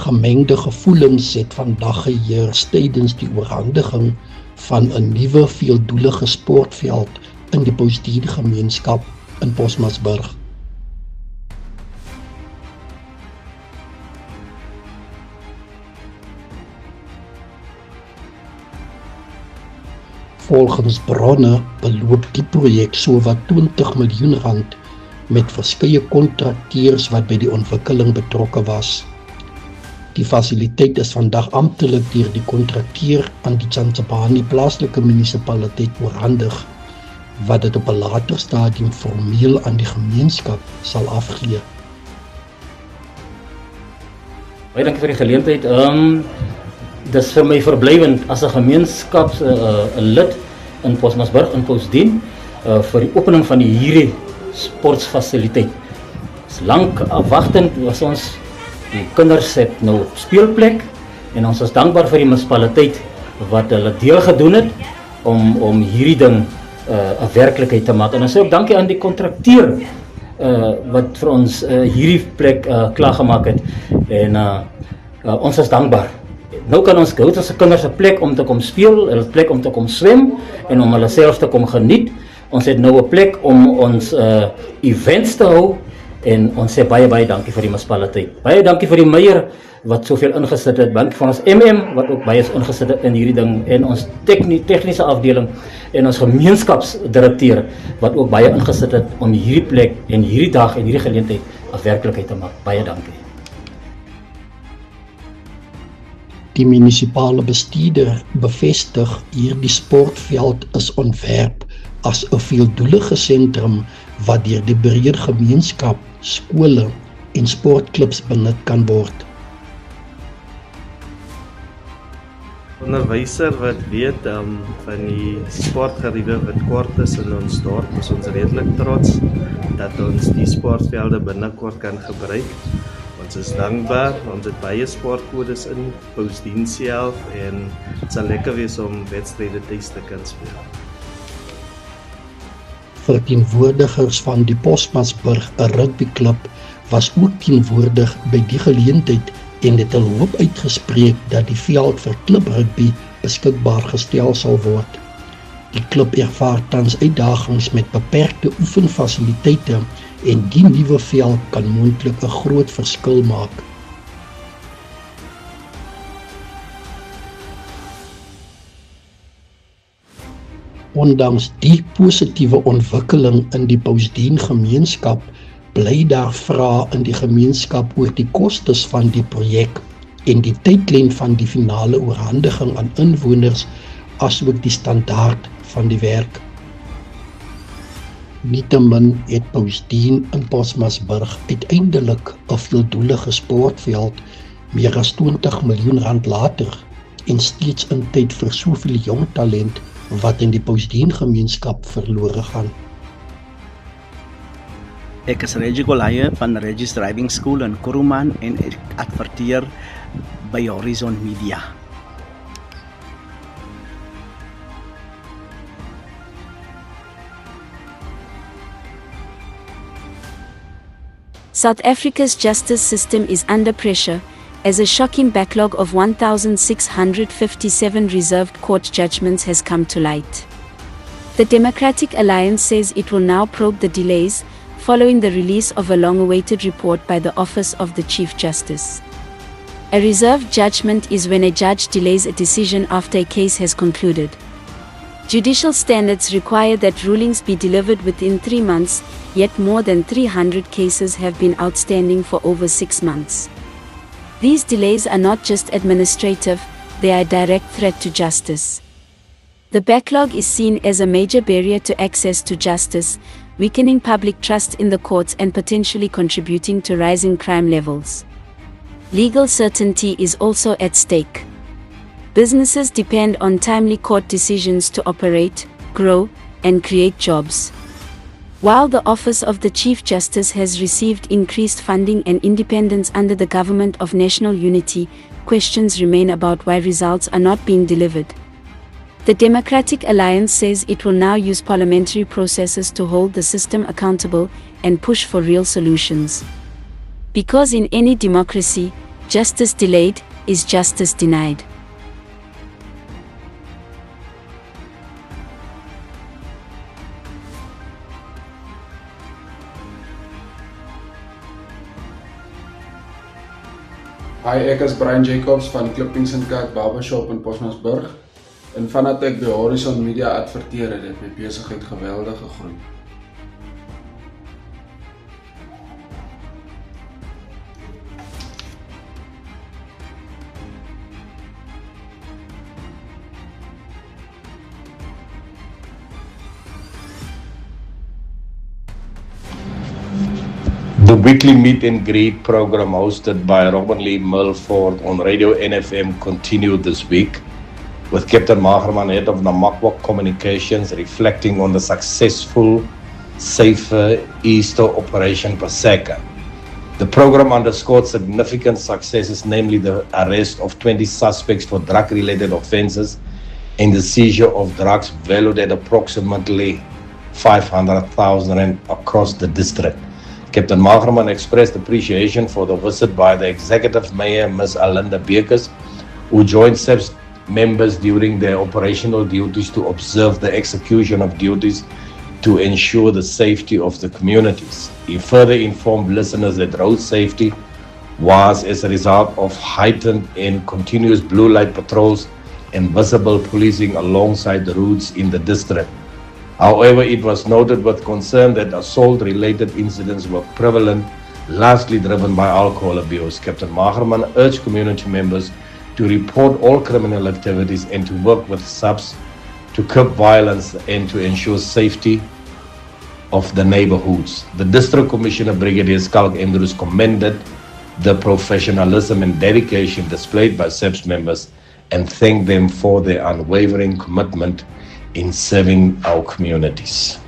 Gemengde gevoelens het vandag geheers tydens die oorhandiging van 'n nuwe veeldoelige sportveld in die Postdien gemeenskap in Bosmasburg. Volgens bronne beloop die projek sowat R20 miljoen met verskeie kontrakteurs wat by die ontwikkeling betrokke was. Die fasiliteit is vandag amptelik deur die kontrakteur aan die Tsansapani plaaslike munisipaliteit oorhandig, wat dit op 'n later stadium formeel aan die gemeenskap sal afgee. Baie dankie vir die geleentheid. Dis vir my verblywend as 'n gemeenskaps lid in Bosmasburg in Postdien vir die opening van hierdie sportfasiliteit. Dis lank afwagtend, was ons die kinders het nou speelplek en ons is dankbaar vir die munisipaliteit wat hulle deel gedoen het om hierdie ding 'n werklikheid te maak. En ons sê ook dankie aan die kontrakteur wat vir ons hierdie plek klaar gemaak het en ons is dankbaar. Nou kan ons gou as kinders 'n plek om te kom speel, 'n plek om te kom swem en om hulle self te kom geniet. Ons het nou 'n plek om ons events te hou en ons sê baie dankie vir die munisipaliteit. Baie dankie vir die meier wat soveel ingesit het. Dankie vir ons MM wat ook baie is ingesit het in hierdie ding en ons tegniese afdeling en ons gemeenskapsdirekteur wat ook baie ingesit het om hierdie plek en hierdie dag en hierdie geleentheid 'n werklikheid te maak. Baie dankie. Die munisipale bestuurder bevestig hierdie sportveld is ontwerp as 'n veeldoelige sentrum wat deur die breër gemeenskap, skole en sportklubs benut kan word. Onderwyser wat weet van die sportgeriewe wat kort is in ons dorp, is ons redelik trots dat ons die sportvelde binnekort kan gebruik. Ons is dankbaar, ons het baie sportkodes in Postdien self en het sal lekker wees om wedstryde tuis te kan speel. Verteenwoordigers van die Bosmasburg rugbyklub was ook teenwoordig by die geleentheid en het hul hoop uitgespreek dat die veld vir klubrugby beskikbaar gestel sal word. Die klub ervaar tans uitdagings met beperkte oefenfasiliteite en die nuwe veld kan moontlik 'n groot verskil maak. Ondanks die positiewe ontwikkeling in die Postdien gemeenskap, bly daar vrae in die gemeenskap oor die kostes van die projek en die tydlyn van die finale oorhandiging aan inwoners asook die standaard van die werk. Nietemin het Postdien in Bosmasburg uiteindelik 'n veeldoelige sportveld meer as R20 miljoen later en steeds in tyd vir soveel jong talent wat in die Postdien gemeenskap verlore gaan. Ek is Reggie Golaye van Reggie's Driving School in Kuruman en ek adverteer by Horizon Media. South Africa's justice system is under pressure as a shocking backlog of 1,657 reserved court judgments has come to light. The Democratic Alliance says it will now probe the delays following the release of a long-awaited report by the Office of the Chief Justice. A reserved judgment is when a judge delays a decision after a case has concluded. Judicial standards require that rulings be delivered within 3 months, yet more than 300 cases have been outstanding for over 6 months. These delays are not just administrative, they are a direct threat to justice. The backlog is seen as a major barrier to access to justice, weakening public trust in the courts and potentially contributing to rising crime levels. Legal certainty is also at stake. Businesses depend on timely court decisions to operate, grow, and create jobs. While the Office of the Chief Justice has received increased funding and independence under the Government of National Unity, questions remain about why results are not being delivered. The Democratic Alliance says it will now use parliamentary processes to hold the system accountable and push for real solutions. Because in any democracy, Justice delayed is justice denied. Hi, ek is Brian Jacobs van Clippings & Cut Barbershop in Bosmansburg. En vanaf ek by Horizon Media adverteer het my besigheid geweldig gegroei. The weekly meet and greet program hosted by Robin Lee Milford on Radio NFM continued this week with Captain Magerman, head of Namakwa Communications, reflecting on the successful Safer Easter Operation Paseka. The program underscored significant successes, namely the arrest of 20 suspects for drug-related offences and the seizure of drugs valued at approximately 500,000 rand across the district. Captain Magerman expressed appreciation for the visit by the Executive Mayor, Ms. Alinda Bekes, who joined SEPS members during their operational duties to observe the execution of duties to ensure the safety of the communities. He further informed listeners that road safety was as a result of heightened and continuous blue light patrols and visible policing alongside the routes in the district. However, it was noted with concern that assault-related incidents were prevalent, largely driven by alcohol abuse. Captain Magerman urged community members to report all criminal activities and to work with SAPS to curb violence and to ensure safety of the neighborhoods. The District Commissioner, Brigadier Skalk Andrews, commended the professionalism and dedication displayed by SAPS members and thanked them for their unwavering commitment in serving our communities.